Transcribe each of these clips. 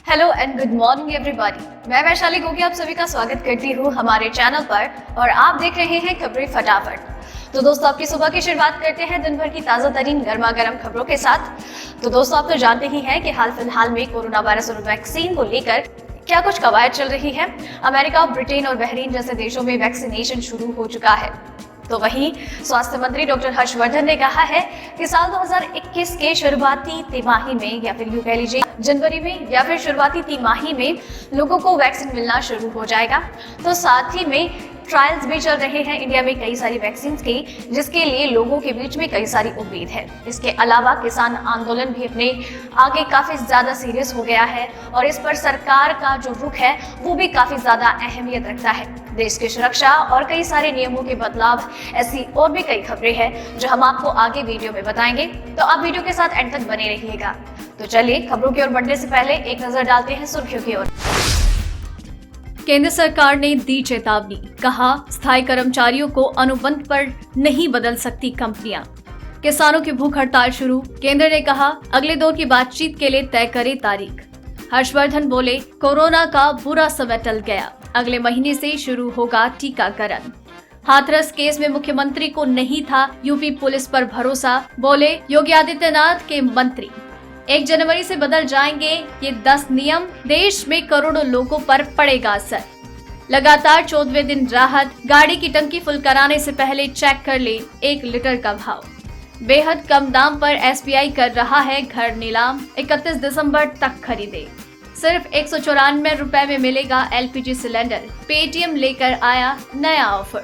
Hello and good morning everybody. मैं वैशाली गोगी आप सभी का स्वागत करती हूँ हमारे चैनल पर और आप देख रहे हैं खबरें फटाफट। तो दोस्तों, आपकी सुबह की शुरुआत करते हैं दिन भर की ताजा तरीन गर्मा गर्म खबरों के साथ। तो दोस्तों, आप तो जानते ही हैं कि हाल फिलहाल में कोरोना वायरस और वैक्सीन को लेकर क्या कुछ कवायद चल रही है। अमेरिका, ब्रिटेन और बहरीन जैसे देशों में वैक्सीनेशन शुरू हो चुका है। तो वहीं स्वास्थ्य मंत्री डॉक्टर हर्षवर्धन ने कहा है कि साल 2021 के शुरुआती तिमाही में या फिर यूं कह लीजिए जनवरी में या फिर शुरुआती तिमाही में लोगों को वैक्सीन मिलना शुरू हो जाएगा। तो साथ ही में ट्रायल्स भी चल रहे हैं इंडिया में कई सारी वैक्सीन की, जिसके लिए लोगों के बीच में कई सारी उम्मीद है। इसके अलावा किसान आंदोलन भी अपने आगे काफी ज्यादा सीरियस हो गया है और इस पर सरकार का जो रुख है वो भी काफी ज्यादा अहमियत रखता है। देश की सुरक्षा और कई सारे नियमों के बदलाव, ऐसी और भी कई खबरें हैं जो हम आपको आगे वीडियो में बताएंगे। तो आप वीडियो के साथ एंड तक बने रहिएगा। तो चलिए खबरों की ओर बढ़ने से पहले एक नजर डालते हैं सुर्खियों की ओर। केंद्र सरकार ने दी चेतावनी, कहा स्थायी कर्मचारियों को अनुबंध पर नहीं बदल सकती कंपनियां। किसानों की भूख हड़ताल शुरू, केंद्र ने कहा अगले दौर की बातचीत के लिए तय करे तारीख। हर्षवर्धन बोले कोरोना का बुरा समय टल गया, अगले महीने से शुरू होगा टीकाकरण। हाथरस केस में मुख्यमंत्री को नहीं था यूपी पुलिस पर भरोसा, बोले योगी आदित्यनाथ के मंत्री। 1 जनवरी से बदल जाएंगे ये 10 नियम, देश में करोड़ों लोगों पर पड़ेगा असर। लगातार 14वें दिन राहत, गाड़ी की टंकी फुल कराने से पहले चेक कर ले 1 लीटर का भाव। बेहद कम दाम पर एसबीआई कर रहा है घर नीलाम, 31 दिसंबर तक खरीदे। सिर्फ 194 रुपए में मिलेगा एलपीजी सिलेंडर, पेटीएम लेकर आया नया ऑफर।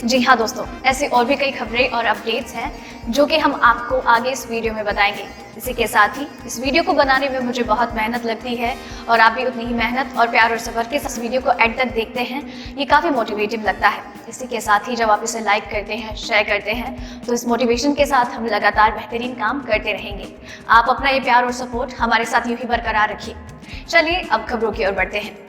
जी हाँ दोस्तों, ऐसे और भी कई खबरें और अपडेट्स हैं जो कि हम आपको आगे इस वीडियो में बताएंगे। इसी के साथ ही इस वीडियो को बनाने में मुझे बहुत मेहनत लगती है और आप भी उतनी ही मेहनत और प्यार और सब्र के साथ इस वीडियो को एंड तक देखते हैं। ये काफ़ी मोटिवेटिव लगता है। इसी के साथ ही जब आप इसे लाइक करते हैं, शेयर करते हैं, तो इस मोटिवेशन के साथ हम लगातार बेहतरीन काम करते रहेंगे। आप अपना ये प्यार और सपोर्ट हमारे साथ यूं ही बरकरार रखिए। चलिए अब खबरों की ओर बढ़ते हैं।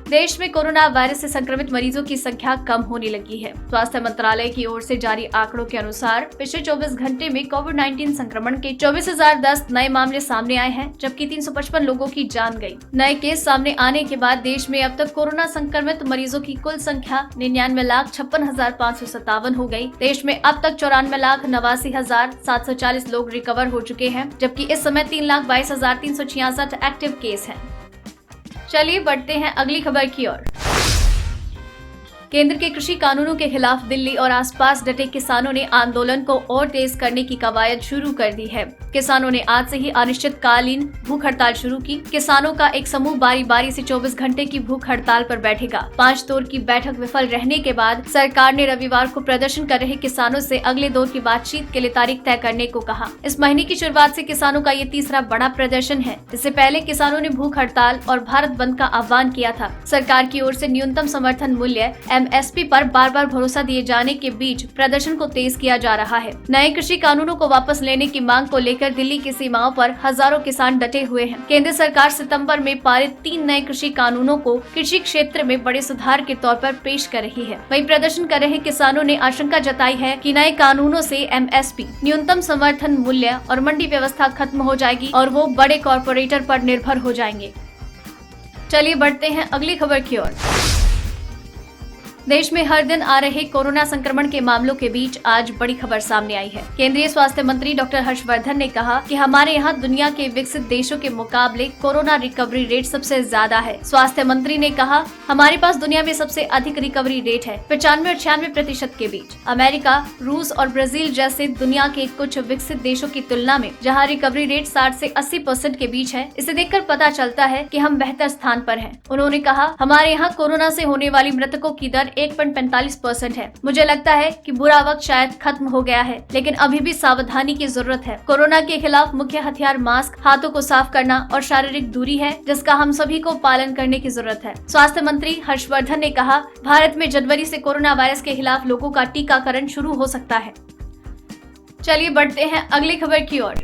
देश में कोरोना वायरस से संक्रमित मरीजों की संख्या कम होने लगी है। स्वास्थ्य मंत्रालय की ओर से जारी आंकड़ों के अनुसार पिछले 24 घंटे में कोविड-19 संक्रमण के 24,010 नए मामले सामने आए हैं, जबकि 355 लोगों की जान गई। नए केस सामने आने के बाद देश में अब तक कोरोना संक्रमित मरीजों की कुल संख्या 99,56,557 हो गई। देश में अब तक 94,89,740 लोग रिकवर हो चुके हैं, जबकि इस समय 3,22,366 एक्टिव केस हैं। चलिए बढ़ते हैं अगली खबर की ओर। केंद्र के कृषि कानूनों के खिलाफ दिल्ली और आसपास डटे किसानों ने आंदोलन को और तेज करने की कवायद शुरू कर दी है। किसानों ने आज से ही अनिश्चितकालीन भूख हड़ताल शुरू की। किसानों का एक समूह बारी बारी से 24 घंटे की भूख हड़ताल पर बैठेगा। 5 दौर की बैठक विफल रहने के बाद सरकार ने रविवार को प्रदर्शन कर रहे किसानों से अगले दौर की बातचीत के लिए तारीख तय करने को कहा। इस महीने की शुरुआत से किसानों का ये तीसरा बड़ा प्रदर्शन है। इससे पहले किसानों ने भूख हड़ताल और भारत बंद का आह्वान किया था। सरकार की ओर से न्यूनतम समर्थन मूल्य एमएसपी पर बार बार भरोसा दिए जाने के बीच प्रदर्शन को तेज किया जा रहा है। नए कृषि कानूनों को वापस लेने की मांग को लेकर दिल्ली की सीमाओं पर हजारों किसान डटे हुए हैं। केंद्र सरकार सितंबर में पारित 3 नए कृषि कानूनों को कृषि क्षेत्र में बड़े सुधार के तौर पर पेश कर रही है। वहीं प्रदर्शन कर रहे किसानों ने आशंका जताई है कि नए कानूनों से एमएसपी, न्यूनतम समर्थन मूल्य और मंडी व्यवस्था खत्म हो जाएगी और वो बड़े कॉरपोरेटर पर निर्भर हो जाएंगे। चलिए बढ़ते हैं अगली खबर की ओर। देश में हर दिन आ रहे कोरोना संक्रमण के मामलों के बीच आज बड़ी खबर सामने आई है। केंद्रीय स्वास्थ्य मंत्री डॉक्टर हर्षवर्धन ने कहा कि हमारे यहाँ दुनिया के विकसित देशों के मुकाबले कोरोना रिकवरी रेट सबसे ज्यादा है। स्वास्थ्य मंत्री ने कहा हमारे पास दुनिया में सबसे अधिक रिकवरी रेट है, 95 और 96% के बीच। अमेरिका, रूस और ब्राजील जैसे दुनिया के कुछ विकसित देशों की तुलना में जहाँ रिकवरी रेट 60 से 80% के बीच है, इसे देखकर पता चलता है कि हम बेहतर स्थान पर हैं। उन्होंने कहा हमारे यहाँ कोरोना से होने वाली मृतकों की दर 1.45% है। मुझे लगता है कि बुरा वक्त शायद खत्म हो गया है, लेकिन अभी भी सावधानी की जरूरत है। कोरोना के खिलाफ मुख्य हथियार मास्क, हाथों को साफ करना और शारीरिक दूरी है, जिसका हम सभी को पालन करने की जरूरत है। स्वास्थ्य मंत्री हर्षवर्धन ने कहा भारत में जनवरी से कोरोना वायरस के खिलाफ लोगों का टीकाकरण शुरू हो सकता है। चलिए बढ़ते हैं अगली खबर की ओर।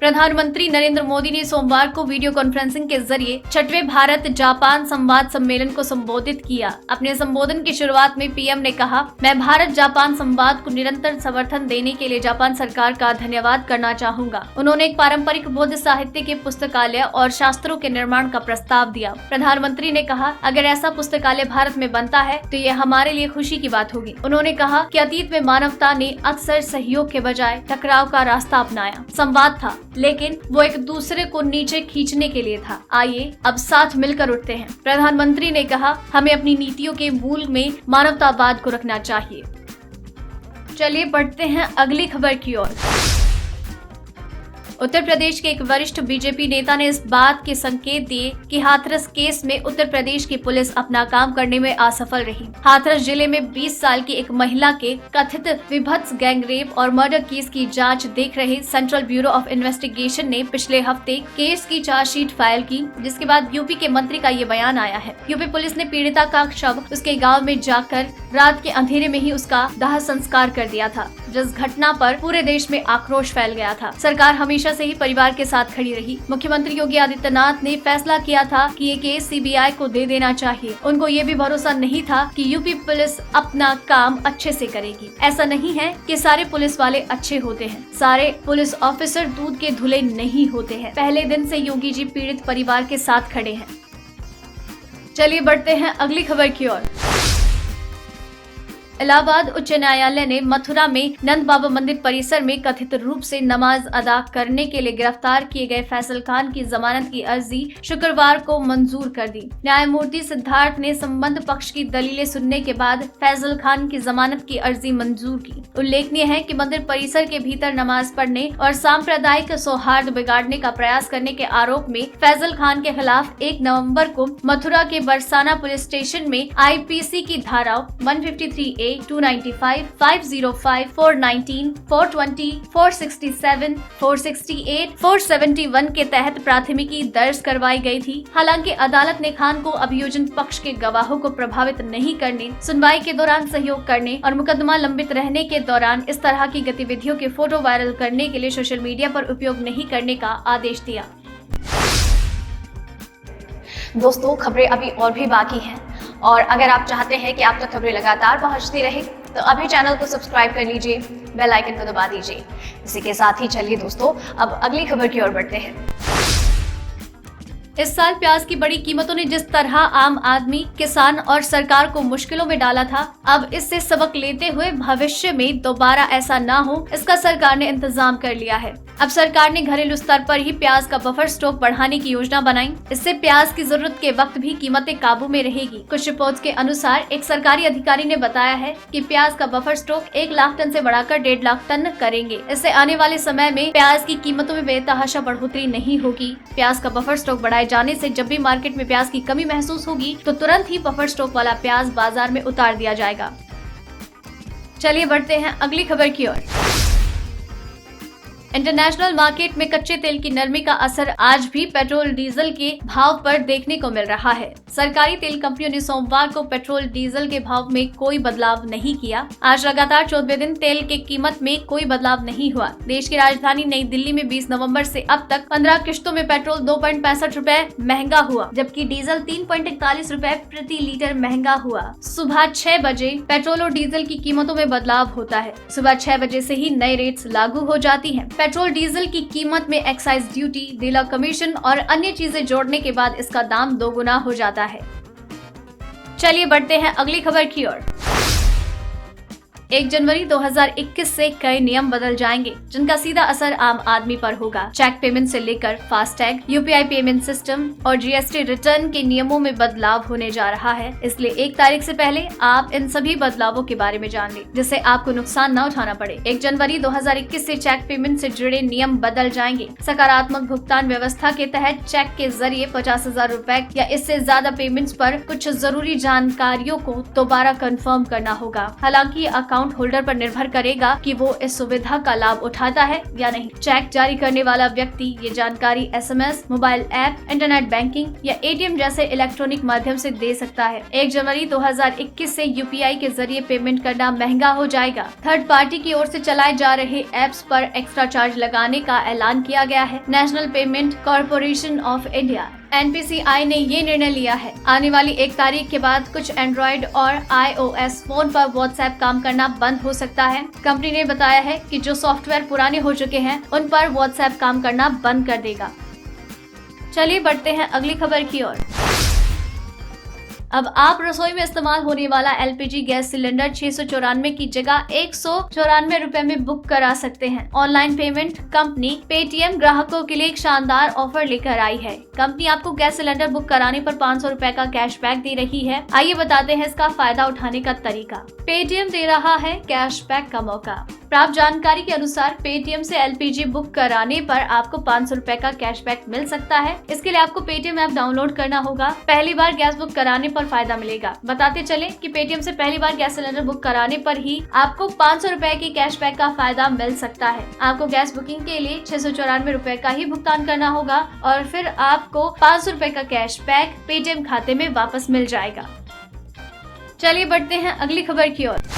प्रधानमंत्री नरेंद्र मोदी ने सोमवार को वीडियो कॉन्फ्रेंसिंग के जरिए 6वें भारत जापान संवाद सम्मेलन को संबोधित किया। अपने संबोधन की शुरुआत में पीएम ने कहा, मैं भारत जापान संवाद को निरंतर समर्थन देने के लिए जापान सरकार का धन्यवाद करना चाहूँगा। उन्होंने एक पारंपरिक बौद्ध साहित्य के पुस्तकालय और शास्त्रों के निर्माण का प्रस्ताव दिया। प्रधानमंत्री ने कहा, अगर ऐसा पुस्तकालय भारत में बनता है तो ये हमारे लिए खुशी की बात होगी। उन्होंने कहा कि अतीत में मानवता ने अक्सर सहयोग के बजाय टकराव का रास्ता अपनाया। संवाद था, लेकिन वो एक दूसरे को नीचे खींचने के लिए था। आइए अब साथ मिलकर उठते हैं। प्रधानमंत्री ने कहा, हमें अपनी नीतियों के मूल में मानवतावाद को रखना चाहिए। चलिए बढ़ते हैं अगली खबर की ओर। उत्तर प्रदेश के एक वरिष्ठ बीजेपी नेता ने इस बात के संकेत दिए कि हाथरस केस में उत्तर प्रदेश की पुलिस अपना काम करने में असफल रही। हाथरस जिले में 20 साल की एक महिला के कथित विभत्स गैंगरेप और मर्डर केस की जांच देख रहे सेंट्रल ब्यूरो ऑफ इन्वेस्टिगेशन ने पिछले हफ्ते केस की चार्जशीट फाइल की, जिसके बाद यूपी के मंत्री का ये बयान आया है। यूपी पुलिस ने पीड़िता का शव उसके गाँव में जाकर रात के अंधेरे में ही उसका दाह संस्कार कर दिया था, जिस घटना पर पूरे देश में आक्रोश फैल गया था। सरकार हमेशा से ही परिवार के साथ खड़ी रही। मुख्यमंत्री योगी आदित्यनाथ ने फैसला किया था कि ये केस सीबीआई को दे देना चाहिए। उनको ये भी भरोसा नहीं था कि यूपी पुलिस अपना काम अच्छे से करेगी। ऐसा नहीं है कि सारे पुलिस वाले अच्छे होते हैं, सारे पुलिस ऑफिसर दूध के धुले नहीं होते हैं। पहले दिन से योगी जी पीड़ित परिवार के साथ खड़े हैं। चलिए बढ़ते हैं अगली खबर की ओर। इलाहाबाद उच्च न्यायालय ने मथुरा में नंद बाबा मंदिर परिसर में कथित रूप से नमाज अदा करने के लिए गिरफ्तार किए गए फैसल खान की जमानत की अर्जी शुक्रवार को मंजूर कर दी। न्यायमूर्ति सिद्धार्थ ने संबंध पक्ष की दलीलें सुनने के बाद फैसल खान की जमानत की अर्जी मंजूर की। उल्लेखनीय है कि मंदिर परिसर के भीतर नमाज पढ़ने और सांप्रदायिक सौहार्द बिगाड़ने का प्रयास करने के आरोप में फैसल खान के खिलाफ 1 नवंबर को मथुरा के बरसाना पुलिस स्टेशन में आईपीसी की धाराओं 153A, 295, 505, 419, 420, 467, 468, 471 के तहत प्राथमिकी दर्ज करवाई गई थी। हालांकि अदालत ने खान को अभियोजन पक्ष के गवाहों को प्रभावित नहीं करने, सुनवाई के दौरान सहयोग करने और मुकदमा लंबित रहने के दौरान इस तरह की गतिविधियों के फोटो वायरल करने के लिए सोशल मीडिया पर उपयोग नहीं करने का आदेश दिया। दोस्तों, खबरें अभी और भी बाकी हैं और अगर आप चाहते हैं कि आप तक खबरें लगातार पहुंचती रहे तो अभी चैनल को सब्सक्राइब कर लीजिए, बेल आइकन को दबा दीजिए। इसी के साथ ही चलिए दोस्तों अब अगली खबर की ओर बढ़ते हैं। इस साल प्याज की बड़ी कीमतों ने जिस तरह आम आदमी, किसान और सरकार को मुश्किलों में डाला था, अब इससे सबक लेते हुए भविष्य में दोबारा ऐसा ना हो, इसका सरकार ने इंतजाम कर लिया है। अब सरकार ने घरेलू स्तर पर ही प्याज का बफर स्टॉक बढ़ाने की योजना बनाई। इससे प्याज की जरूरत के वक्त भी कीमतें काबू में रहेगी। कुछ रिपोर्ट्स के अनुसार एक सरकारी अधिकारी ने बताया है कि प्याज का बफर स्टॉक 1 लाख टन से बढ़ाकर 1.5 लाख टन करेंगे। इससे आने वाले समय में प्याज की कीमतों में बेतहाशा बढ़ोतरी नहीं होगी। प्याज का बफर स्टॉक बढ़ाए जाने से जब भी मार्केट में प्याज की कमी महसूस होगी तो तुरंत ही बफर स्टॉक वाला प्याज बाजार में उतार दिया जाएगा। चलिए बढ़ते हैं अगली खबर की ओर। इंटरनेशनल मार्केट में कच्चे तेल की नरमी का असर आज भी पेट्रोल डीजल के भाव पर देखने को मिल रहा है। सरकारी तेल कंपनियों ने सोमवार को पेट्रोल डीजल के भाव में कोई बदलाव नहीं किया। आज लगातार 14वें दिन तेल की कीमत में कोई बदलाव नहीं हुआ। देश की राजधानी नई दिल्ली में 20 नवंबर से अब तक 15 किश्तों में पेट्रोल 2.65 रुपए महंगा हुआ, जबकि डीजल 3.41 रुपए प्रति लीटर महंगा हुआ। सुबह 6 बजे पेट्रोल और डीजल की कीमतों में बदलाव होता है। सुबह 6 बजे से ही नए रेट्स लागू हो जाती हैं। पेट्रोल डीजल की कीमत में एक्साइज ड्यूटी, डीलर कमीशन और अन्य चीजें जोड़ने के बाद इसका दाम 2 गुना हो जाता है। चलिए बढ़ते हैं अगली खबर की ओर। 1 जनवरी 2021 से कई नियम बदल जाएंगे, जिनका सीधा असर आम आदमी पर होगा। चेक पेमेंट से लेकर फास्टैग, यूपीआई पेमेंट सिस्टम और जीएसटी रिटर्न के नियमों में बदलाव होने जा रहा है। इसलिए 1 तारीख से पहले आप इन सभी बदलावों के बारे में जान लें, जिससे आपको नुकसान न उठाना पड़े। 1 जनवरी 2021 से चेक पेमेंट से जुड़े नियम बदल जाएंगे। सकारात्मक भुगतान व्यवस्था के तहत चेक के जरिए 50,000 रुपए या इससे ज्यादा पेमेंट्स पर कुछ जरूरी जानकारियों को दोबारा कंफर्म करना होगा। हालांकि अकाउंट अकाउंट होल्डर पर निर्भर करेगा कि वो इस सुविधा का लाभ उठाता है या नहीं। चेक जारी करने वाला व्यक्ति ये जानकारी SMS, mobile app, internet banking या ATM जैसे इलेक्ट्रॉनिक माध्यम से दे सकता है। 1 जनवरी 2021 से UPI के जरिए पेमेंट करना महंगा हो जाएगा। थर्ड पार्टी की ओर से चलाए जा रहे ऐप्स पर एक्स्ट्रा चार्ज लगाने का ऐलान किया गया है। National payment corporation of India NPCI ने ये निर्णय लिया है। आने वाली 1 तारीख के बाद कुछ एंड्रॉइड और iOS फोन पर WhatsApp काम करना बंद हो सकता है। कंपनी ने बताया है कि जो सॉफ्टवेयर पुराने हो चुके हैं उन पर WhatsApp काम करना बंद कर देगा। चलिए बढ़ते हैं अगली खबर की ओर। अब आप रसोई में इस्तेमाल होने वाला LPG गैस सिलेंडर 694 की जगह 194 रुपए में बुक करा सकते हैं। ऑनलाइन पेमेंट कंपनी पेटीएम ग्राहकों के लिए एक शानदार ऑफर लेकर आई है। कंपनी आपको गैस सिलेंडर बुक कराने पर 500 रुपए का कैशबैक दे रही है। आइए बताते हैं इसका फायदा उठाने का तरीका। पेटीएम दे रहा है कैशबैक का मौका। प्राप्त जानकारी के अनुसार पेटीएम से LPG बुक कराने पर आपको 500 रुपए का कैशबैक मिल सकता है। इसके लिए आपको पेटीएम ऐप डाउनलोड करना होगा। पहली बार गैस बुक कराने पर फायदा मिलेगा। बताते चले कि पेटीएम से पहली बार गैस सिलेंडर बुक कराने पर ही आपको 500 रुपए की कैशबैक का फायदा मिल सकता है। आपको गैस बुकिंग के लिए 694 रुपए का ही भुगतान करना होगा और फिर आपको 500 रुपए का कैशबैक पेटीएम खाते में वापस मिल जाएगा। चलिए बढ़ते हैं अगली खबर की ओर।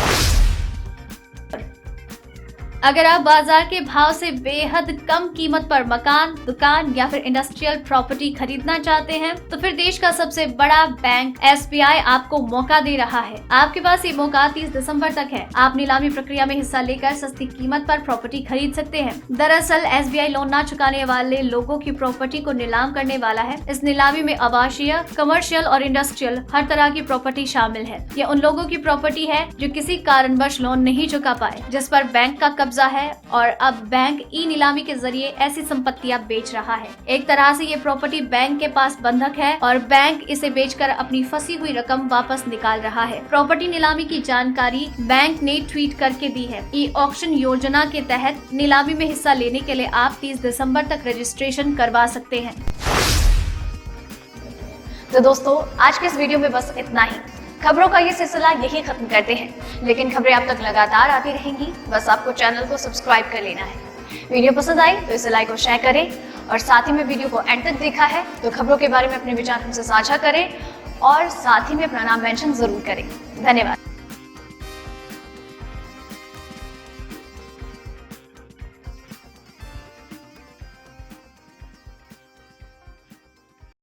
अगर आप बाजार के भाव से बेहद कम कीमत पर मकान, दुकान या फिर इंडस्ट्रियल प्रॉपर्टी खरीदना चाहते हैं तो फिर देश का सबसे बड़ा बैंक SBI आपको मौका दे रहा है। आपके पास ये मौका 30 दिसंबर तक है। आप नीलामी प्रक्रिया में हिस्सा लेकर सस्ती कीमत पर प्रॉपर्टी खरीद सकते हैं। दरअसल SBI लोन ना चुकाने वाले लोगों की प्रॉपर्टी को नीलाम करने वाला है। इस नीलामी में आवासीय, कमर्शियल और इंडस्ट्रियल हर तरह की प्रॉपर्टी शामिल है। ये उन लोगों की प्रॉपर्टी है जो किसी कारणवश लोन नहीं चुका पाए, जिस पर बैंक का कब्जा है और अब बैंक ई नीलामी के जरिए ऐसी संपत्तियां बेच रहा है। एक तरह से ये प्रॉपर्टी बैंक के पास बंधक है और बैंक इसे बेचकर अपनी फंसी हुई रकम वापस निकाल रहा है। प्रॉपर्टी नीलामी की जानकारी बैंक ने ट्वीट करके दी है। ई ऑक्शन योजना के तहत नीलामी में हिस्सा लेने के लिए आप 30 दिसंबर तक रजिस्ट्रेशन करवा सकते हैं। तो दोस्तों, आज के इस वीडियो में बस इतना ही। खबरों का ये सिलसिला यही खत्म करते हैं, लेकिन खबरें आप तक लगातार आती रहेंगी। बस आपको चैनल को सब्सक्राइब कर लेना है। वीडियो पसंद आई तो इसे लाइक और शेयर करें और साथ ही में वीडियो को एंड तक देखा है तो खबरों के बारे में अपने विचार हमसे साझा करें और साथ ही में अपना नाम मेंशन जरूर करें। धन्यवाद।